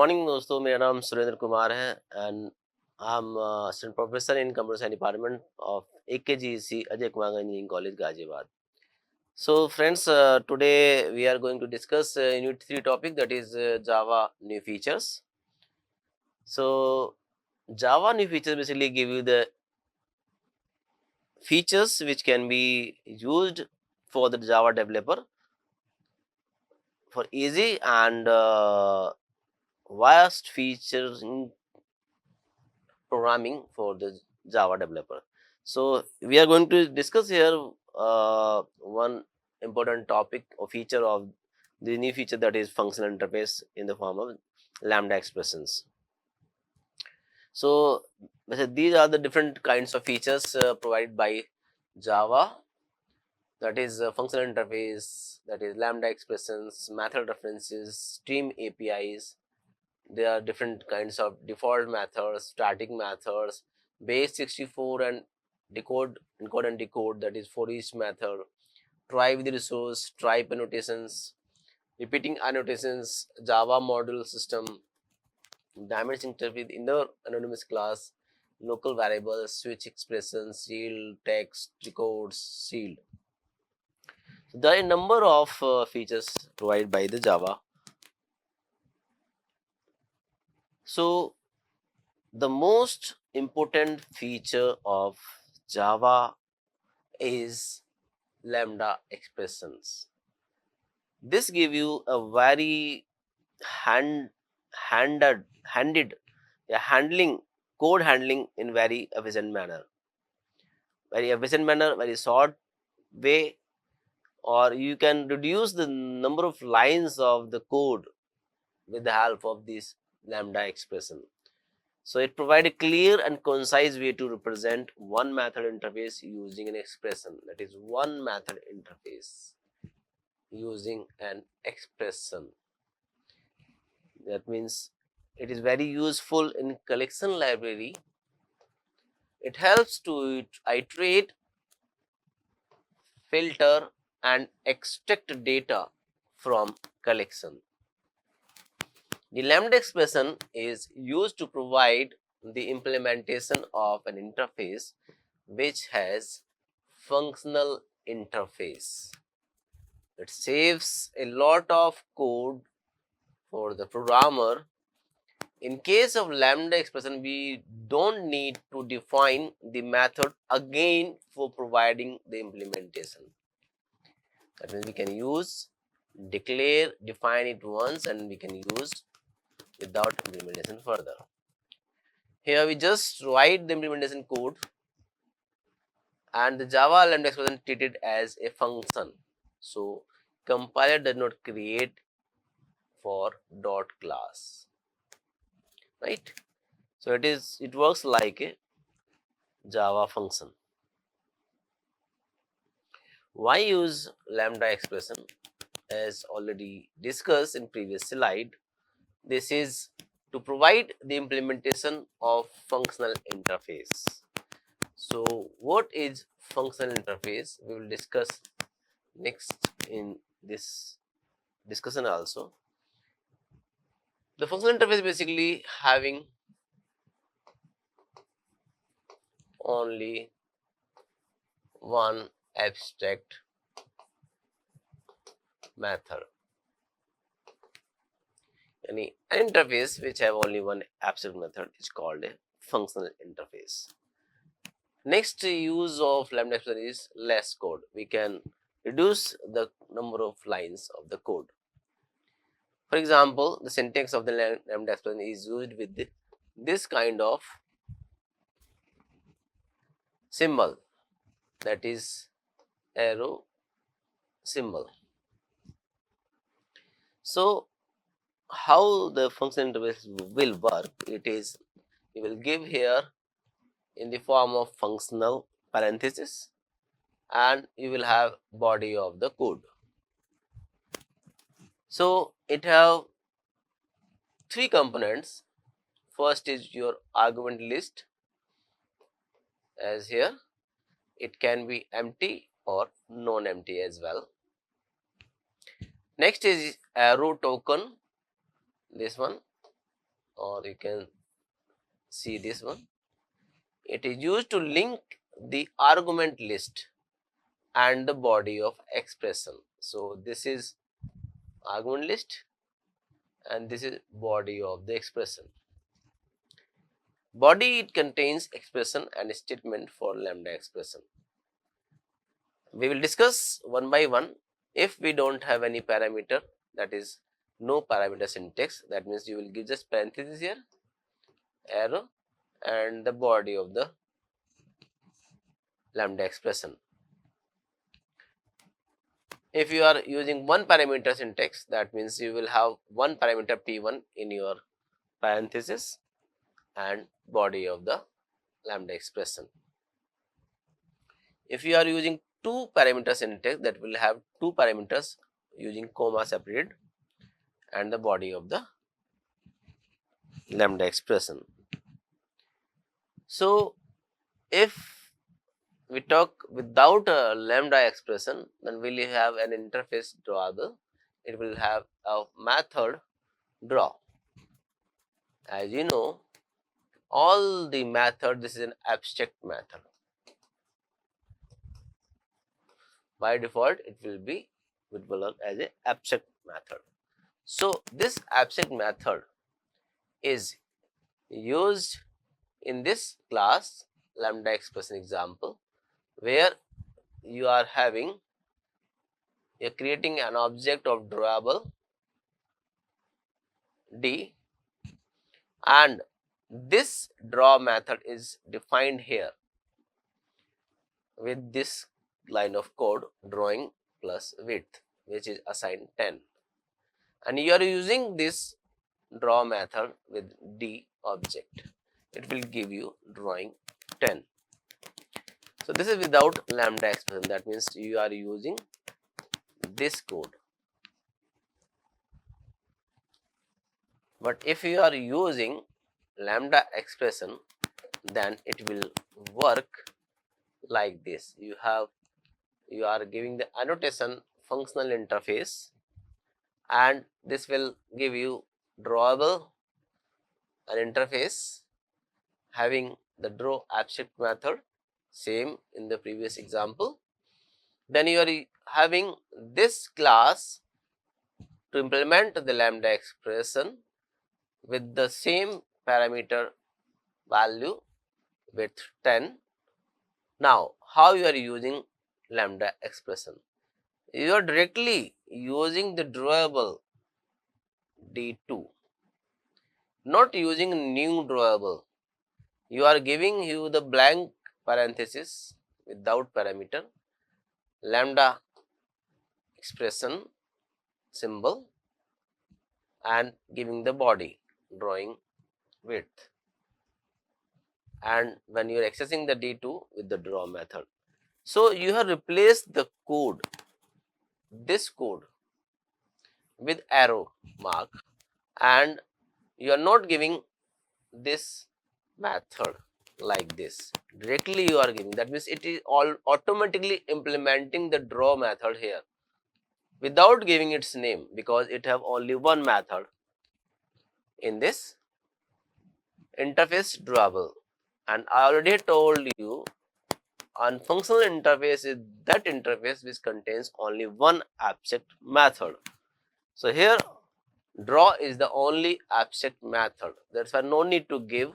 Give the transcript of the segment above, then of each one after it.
Morning दोस्तों, मेरा नाम सुरेंद्र कुमार है and I am assistant professor in computer science department of AKGC Ajay Kumar engineering college Ghaziabad. So friends, today we are going to discuss unit 3 topic, that is Java new features. So Java new features basically give you the features which can be used for the Java developer for easy and vast features in programming for the Java developer. So we are going to discuss here one important topic or feature of the new feature, that is functional interface in the form of lambda expressions. So these are the different kinds of features provided by Java, that is functional interface, that is lambda expressions, method references, stream APIs. There are different kinds of default methods, static methods, base 64 and encode and decode, that is for each method, try with the resource, type annotations, repeating annotations, Java module system, dimension interface, inner anonymous class, local variables, switch expressions, shield, text, decodes, shield. So there are a number of features provided by the Java. So the most important feature of Java is lambda expressions. This give you a very handed handling, code handling in very efficient manner, very short way, or you can reduce the number of lines of the code with the help of this lambda expression. So it provides a clear and concise way to represent one method interface using an expression. That is one method interface using an expression. That means it is very useful in collection library. It helps to iterate, filter and extract data from collection. The lambda expression is used to provide the implementation of an interface which has functional interface. It saves a lot of code for the programmer. In case of lambda expression, we don't need to define the method again for providing the implementation. That means we can use declare, define it once, and we can use without implementation further. Here we just write the implementation code, and the Java lambda expression treated as a function. So compiler does not create for dot class, right? So it works like a Java function. Why use lambda expression? As already discussed in previous slide, this is to provide the implementation of functional interface. So what is functional interface? We will discuss next in this discussion also. The functional interface basically having only one abstract method. Any interface which have only one abstract method is called a functional interface. Next use of lambda expression is less code. We can reduce the number of lines of the code. For example, the syntax of the lambda expression is used with this kind of symbol, that is arrow symbol. So how the function interface will work? It is, we will give here in the form of functional parenthesis, and you will have body of the code. So it have three components. First is your argument list, as here it can be empty or non-empty as well. Next is arrow token, this one, or you can see this one. It is used to link the argument list and the body of expression. So this is argument list and this is body of the expression. Body, it contains expression and statement for lambda expression. We will discuss one by one. If we don't have any parameter, that is no parameter syntax, that means you will give just parenthesis here, arrow, and the body of the lambda expression. If you are using one parameter syntax, that means you will have one parameter p1 in your parenthesis and body of the lambda expression. If you are using two parameter syntax, that will have two parameters using comma separated and the body of the lambda expression. So if we talk without a lambda expression, then we will have an interface drawable. It will have a method draw. As you know, all the method, this is an abstract method. By default, it will be as an abstract method. So this abstract method is used in this class lambda expression example, where you are creating an object of drawable D, and this draw method is defined here with this line of code, drawing plus width, which is assigned 10, and you are using this draw method with D object. It will give you drawing 10. So this is without lambda expression, that means you are using this code. But if you are using lambda expression, then it will work like this. You are giving the annotation functional interface, and this will give you drawable an interface having the draw abstract method, same in the previous example. Then you are having this class to implement the lambda expression with the same parameter value with 10. Now, how you are using lambda expression? You are directly using the drawable D2, not using new drawable. You are giving you the blank parenthesis without parameter, lambda expression symbol, and giving the body drawing width, and when you are accessing the D2 with the draw method. So you have replaced the code, this code, with arrow mark, and you are not giving this method like this. Directly you are giving, that means it is all automatically implementing the draw method here without giving its name, because it have only one method in this interface drawable. And I already told you, on functional interface is that interface which contains only one abstract method. So here draw is the only abstract method. That's why no need to give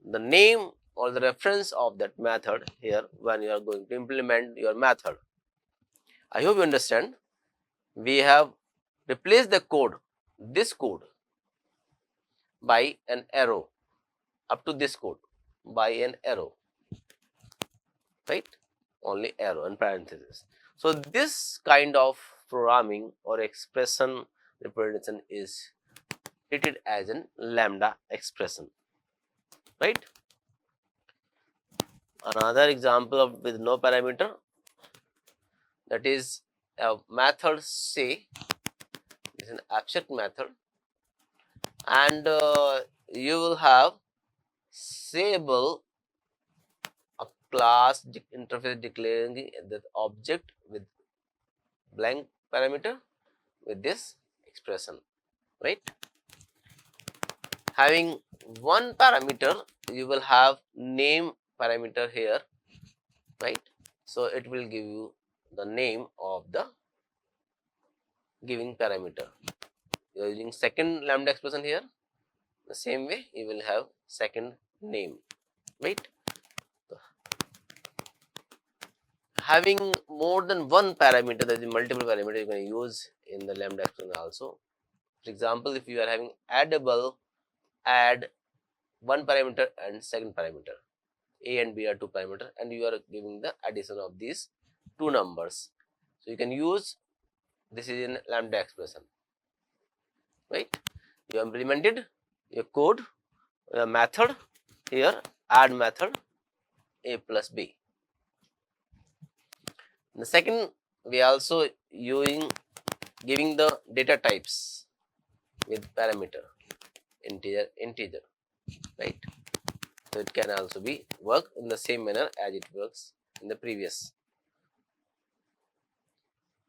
the name or the reference of that method here when you are going to implement your method. I hope you understand. We have replaced the code, this code, by an arrow, up to this code by an arrow, right? Only arrow and parenthesis. So this kind of programming or expression representation is treated as an lambda expression, right? Another example of with no parameter, that is a method say, is an abstract method, and you will have sayable a class interface declaring the object with blank parameter with this expression, right? having one parameter, you will have name parameter here, right? So it will give you the name of the giving parameter. You are using second lambda expression here. The same way you will have second name, right? Having more than one parameter, there is multiple parameter you can use in the lambda expression also. For example, if you are having addable, add one parameter and second parameter. A and B are two parameter, and you are giving the addition of these two numbers. So you can use this is in lambda expression, right? You implemented your code, a method here, add method A plus B. The second, we also using giving the data types with parameter integer, right? So it can also be work in the same manner as it works in the previous.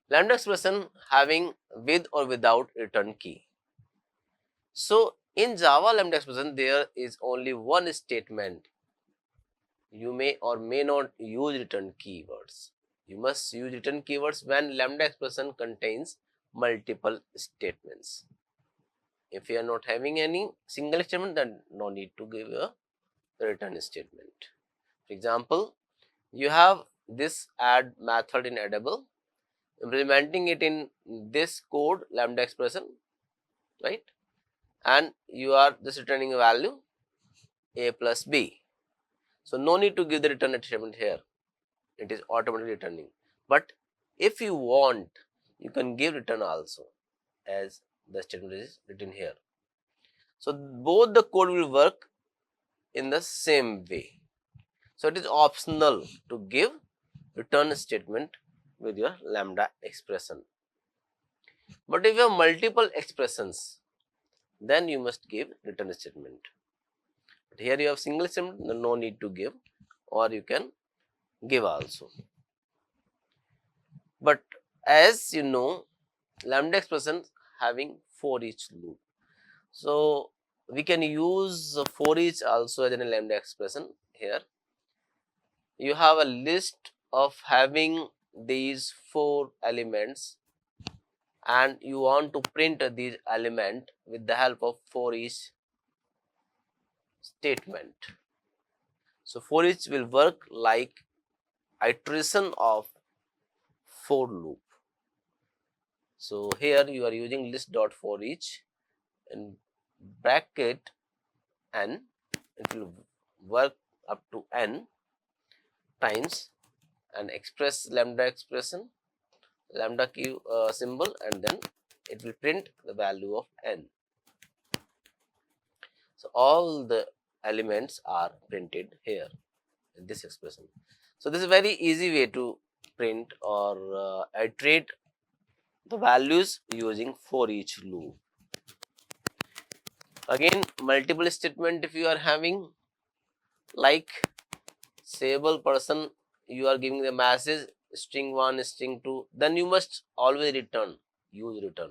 Lambda expression having with or without return key. So in Java lambda expression, there is only one statement. You may or may not use return keywords. You must use return keywords when lambda expression contains multiple statements. If you are not having any single statement, then no need to give a return statement. For example, you have this add method in addable, implementing it in this code lambda expression, right? And you are just returning a value A plus B. So no need to give the return statement here. It is automatically returning. But if you want, you can give return also as the statement is written here. So both the code will work in the same way. So it is optional to give return statement with your lambda expression. But if you have multiple expressions, then you must give return statement. But here you have single statement, no need to give, or you can give also. But as you know, lambda expression having for each loop. So we can use for each also as a lambda expression here. You have a list of having these four elements, and you want to print these element with the help of for each statement. So for each will work like iteration of for loop. So here you are using list dot for each and bracket n, it will work up to n times and express lambda expression, lambda key symbol, and then it will print the value of n. So all the elements are printed here in this expression. So this is a very easy way to print or iterate the values using for each loop. Again, multiple statement if you are having, like sayable person, you are giving the message string 1, string 2, then you must always return, use return.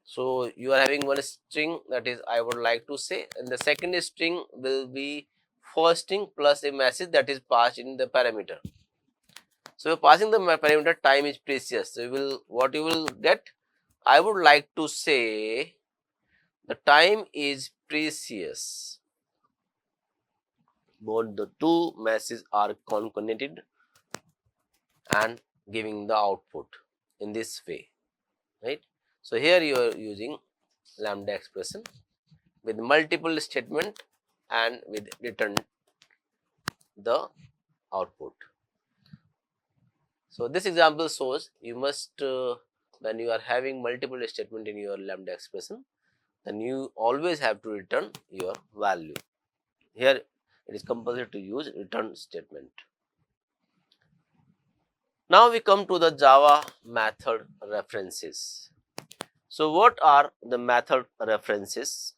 So you are having one string, that is I would like to say, and the second string will be first string plus a message that is passed in the parameter. So passing the parameter, time is precious. So what you will get, I would like to say the time is precious. Both the two messages are concatenated and giving the output in this way, right? So here you are using lambda expression with multiple statement and with return the output. So this example shows you must when you are having multiple statement in your lambda expression, then you always have to return your value. Here it is compulsory to use return statement. Now we come to the Java method references. So what are the method references?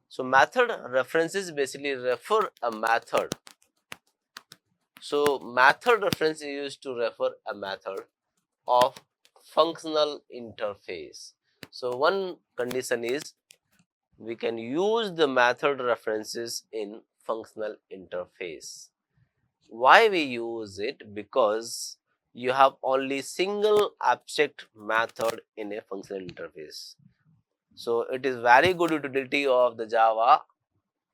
So method references basically refer a method. So method reference is used to refer a method of functional interface. So one condition is we can use the method references in functional interface. Why we use it? Because you have only single abstract method in a functional interface. So it is very good utility of the Java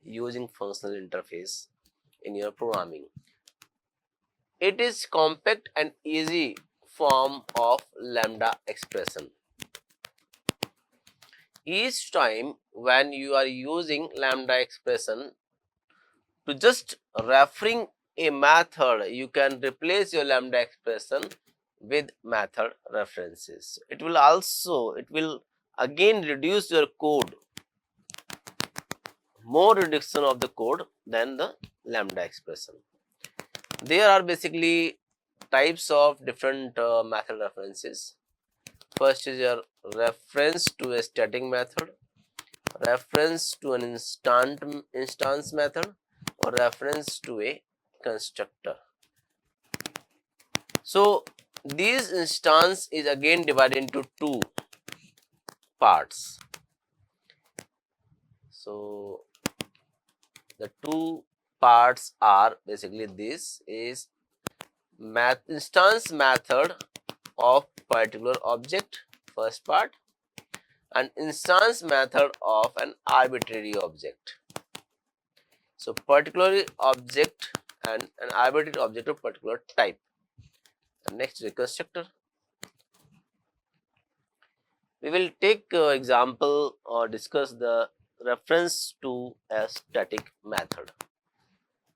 using functional interface in your programming. It is compact and easy form of lambda expression. Each time when you are using lambda expression, to just referring a method, you can replace your lambda expression with method references. It will again reduce your code, more reduction of the code than the lambda expression. There are basically types of different method references. First is your reference to a static method, reference to an instance method, or reference to a constructor. So this instance is again divided into two parts. So the two parts are basically this is instance method of particular object, first part, and instance method of an arbitrary object. So particular object and an arbitrary object of particular type. And next is a constructor. We will take example or discuss the reference to a static method.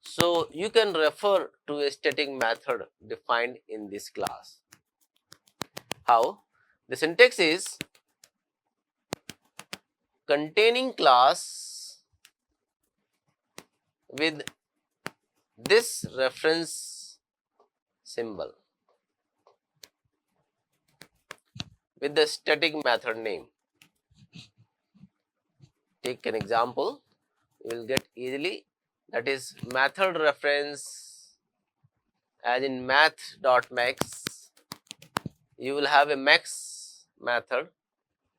So you can refer to a static method defined in this class. How? The syntax is containing class with this reference symbol with the static method name. Take an example, you will get easily, that is method reference as in math.max. You will have a max method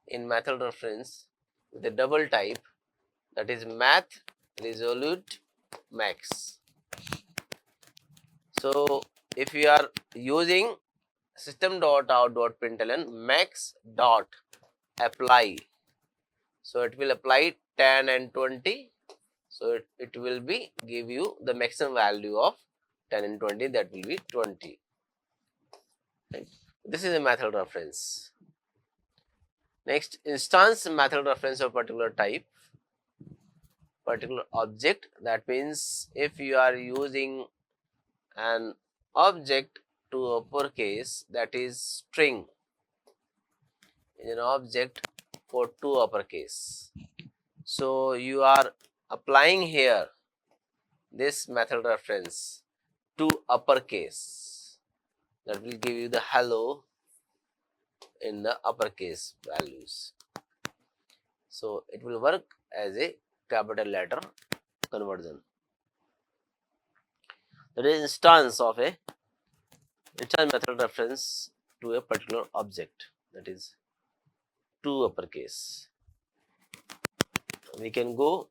in method reference with a double type, that is math resolute max. So if you are using system.out.println max dot apply, so it will apply 10 and 20. So it will be give you the maximum value of 10 and 20, that will be 20. Right. This is a method reference. Next, instance method reference of particular type, particular object. That means if you are using an object to uppercase, that is string is an object for two uppercase. So you are applying here this method reference to uppercase, that will give you the hello in the uppercase values. So it will work as a capital letter conversion. That is instance of a instance method reference to a particular object, that is to uppercase. We can go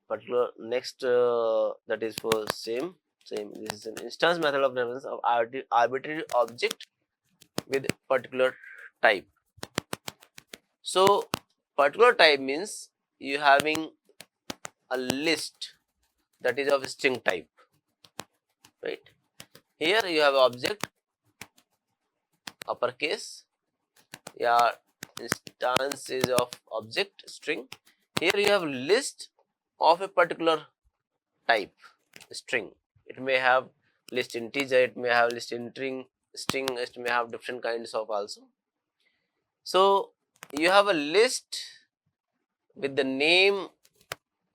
particular next, that is for same. This is an instance method of reference of arbitrary object with particular type. So particular type means you having a list that is of string type, right? Here you have object uppercase, yeah, instance is of object string. Here you have list of a particular type string. It may have list integer, it may have list string, it may have different kinds of also. So you have a list with the name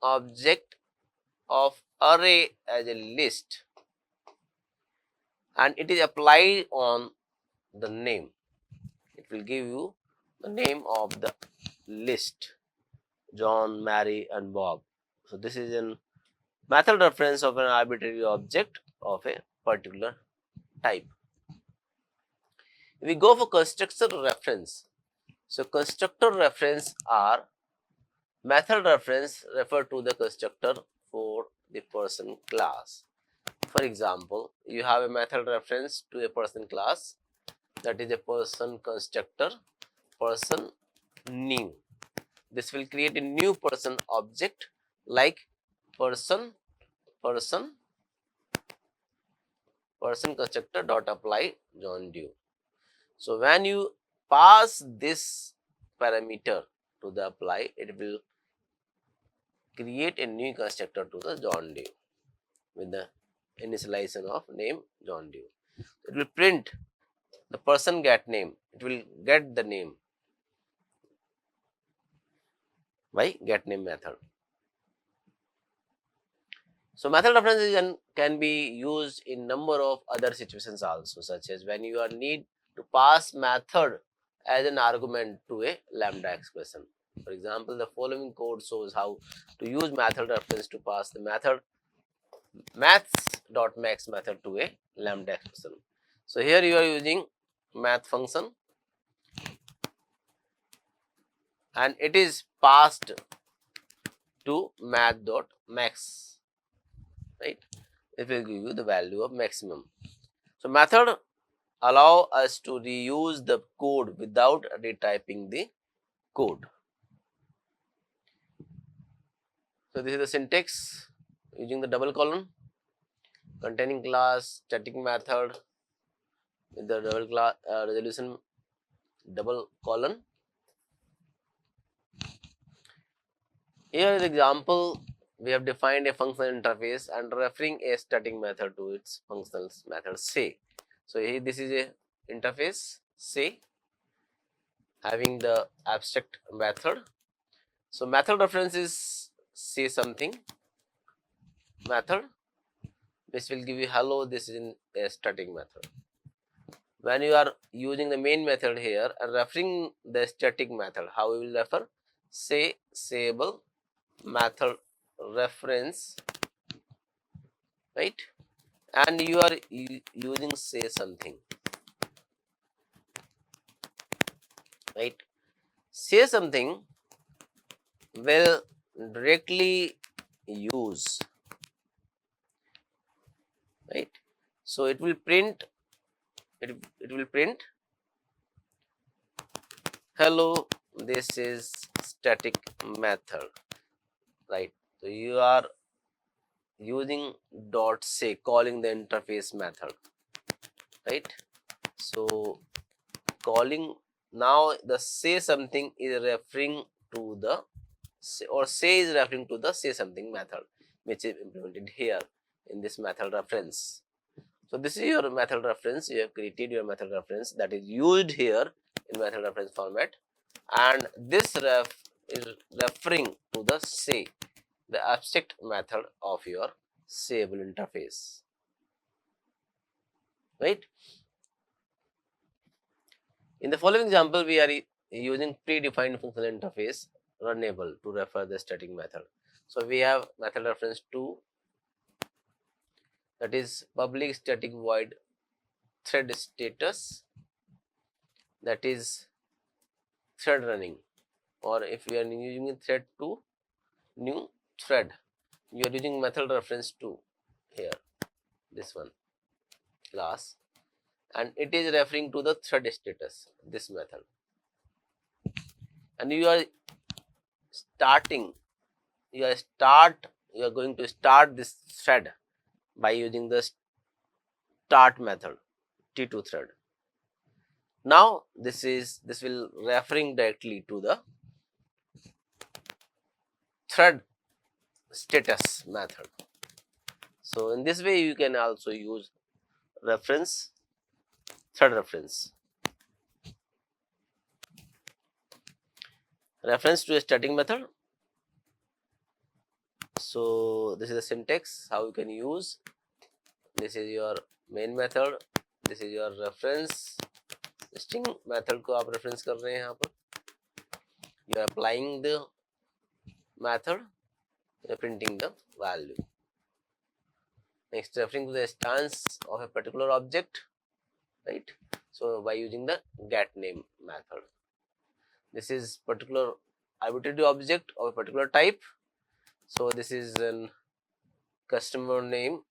object of array as a list, and it is applied on the name. It will give you the name of the list, John, Mary and Bob. So this is an method reference of an arbitrary object of a particular type. We go for constructor reference. So constructor reference are Method reference refer to the constructor for the person class. For example, you have a method reference to a person class, that is a person constructor, person new. This will create a new person object like person constructor dot apply John Doe. So when you pass this parameter to the apply, it will create a new constructor to the John Doe with the initialization of name John Doe. It will print the person get name. It will get the name by get name method. So method reference can be used in number of other situations also, such as when you are need to pass method as an argument to a lambda expression. For example, the following code shows how to use method reference to pass the method maths.max method to a lambda expression. So here you are using math function and it is passed to math.max, right? It will give you the value of maximum. So method allow us to reuse the code without retyping the code. So this is the syntax using the double colon containing class static method with the double class resolution double colon. Here is example. We have defined a functional interface and referring a static method to its functional method say. So here this is a interface say having the abstract method. So method reference is say something method which will give you hello. This is in a static method. When you are using the main method here and referring the static method, how we will refer? Say sayable method reference, right? And you are using say something, right? Say something will directly use, right? So it will print it will print hello, this is static method, right? So you are using dot say calling the interface method, right? So calling now the say something is referring to the say is referring to the say something method which is implemented here in this method reference. So this is your method reference. You have created your method reference that is used here in method reference format, and this ref is referring to the say, the abstract method of your sayable interface, right? In the following example, we are using predefined functional interface runnable to refer the static method. So we have method reference 2, that is public static void thread status, that is thread running, or if you are using thread 2 new thread, you are using method reference 2 here, this one class, and it is referring to the thread status, this method, and you are starting you are going to start this thread by using the start method t2 thread. Now this will referring directly to the thread status method. So in this way you can also use reference thread reference to a static method. So this is the syntax how you can use. This is your main method, this is your reference string method को आप reference कर रहे हैं यहाँ पर. You are applying the method, you are printing the value. Next, referring to the instance of a particular object, right? So by using the get name method, this is particular arbitrary object of a particular type. So this is an customer name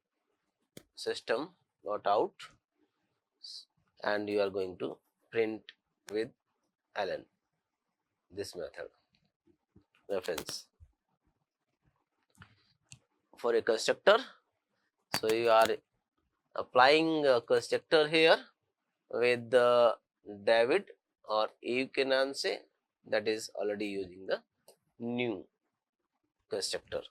system, not out, and you are going to print with ln, this method reference for a constructor. So you are applying a constructor here with the David, or you can say that is already using the new constructor.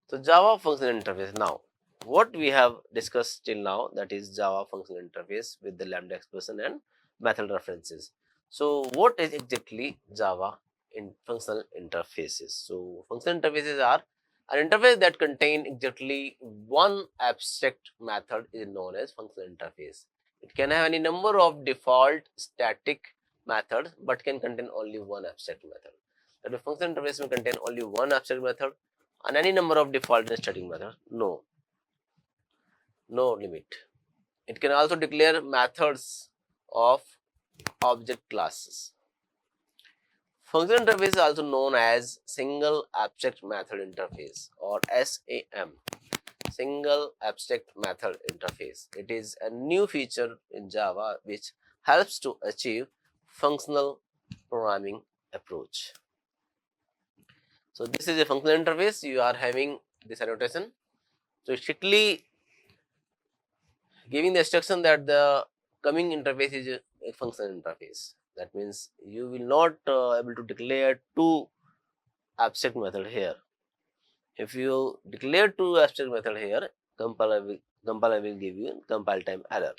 So Java functional interface. Now what we have discussed till now, that is Java functional interface with the lambda expression and method references. So what is exactly Java in functional interfaces? So functional interfaces are an interface that contain exactly one abstract method is known as functional interface. It can have any number of default static methods but can contain only one abstract method. That a functional interface will contain only one abstract method and any number of default and static methods. No limit. It can also declare methods of object classes. Functional interface is also known as single abstract method interface, or SAM, single abstract method interface. It is a new feature in Java which helps to achieve functional programming approach. So this is a functional interface. You are having this annotation. So strictly giving the instruction that the coming interface is a functional interface. That means you will not able to declare two abstract method here. If you declare two abstract method here, compiler will give you compile time error.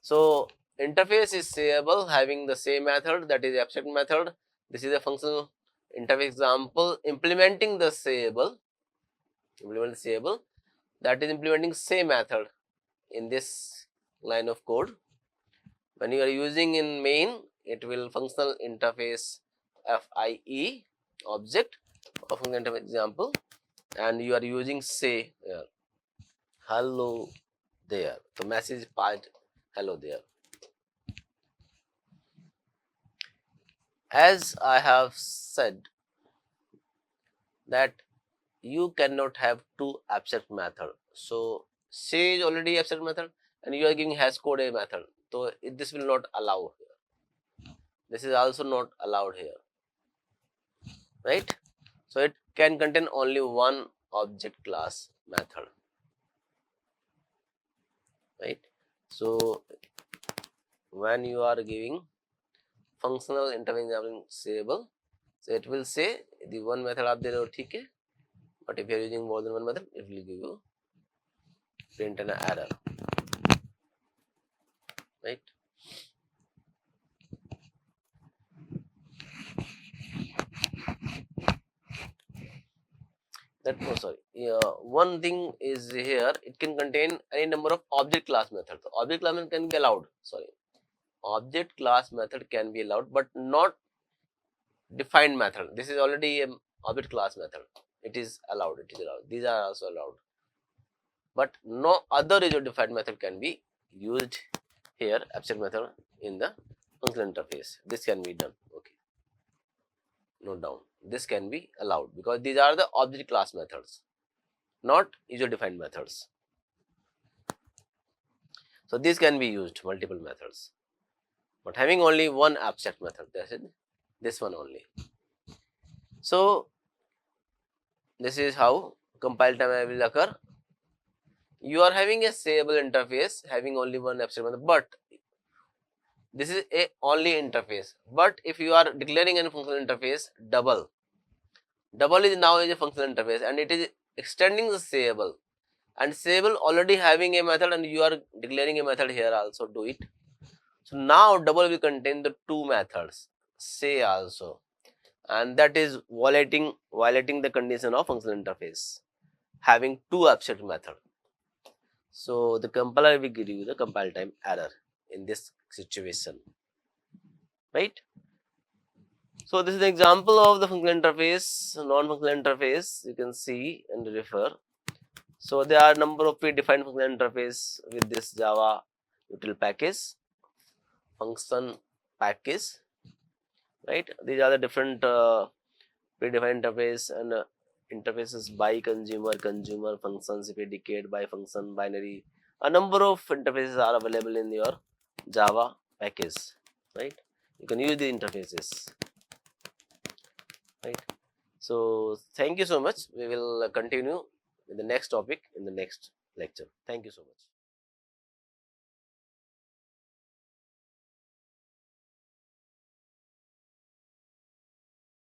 So interface is sayable having the same method, that is abstract method. This is a functional interface example implementing the sayable, that is implementing same method in this line of code. When you are using in main, it will functional interface FIE object of functional interface example, and you are using say hello there. The message part hello there. As I have said that you cannot have two abstract method. So say is already abstract method and you are giving hash code a method. So this will not allow here. This is also not allowed here, right? So it can contain only one object class method, right? So when you are giving functional interface sayable, so it will say the one method आप दे रहे हो ठीक है, but if you are using more than one method, it will give you print an error, right? One thing is here, it can contain any number of object class methods. So object class method can be allowed. Object class method can be allowed, but not defined method. This is already an object class method. It is allowed. These are also allowed, but no other user defined method can be used here. Abstract method in the functional interface. This can be done. Okay, note down. This can be allowed because these are the object class methods, not user defined methods. So these can be used multiple methods, but having only one abstract method, that's it, this one only. So this is how compile time will occur. You are having a sayable interface having only one abstract method, but this is a only interface. But if you are declaring a functional interface, double is now is a functional interface and it is extending the sayable, and sayable already having a method and you are declaring a method here also, do it. So now double will contain the two methods, say also, and that is violating the condition of functional interface having two abstract method. So the compiler will give you the compile time error in this situation, right? So this is an example of the functional interface, non-functional interface. You can see and refer. So there are number of predefined functional interface with this Java util package, function package, right? These are the different predefined interface and interfaces by consumer functions, if you indicate by function, binary. A number of interfaces are available in your Java package, right? You can use the interfaces, right? So thank you so much. We will continue with the next topic in the next lecture. Thank you so much.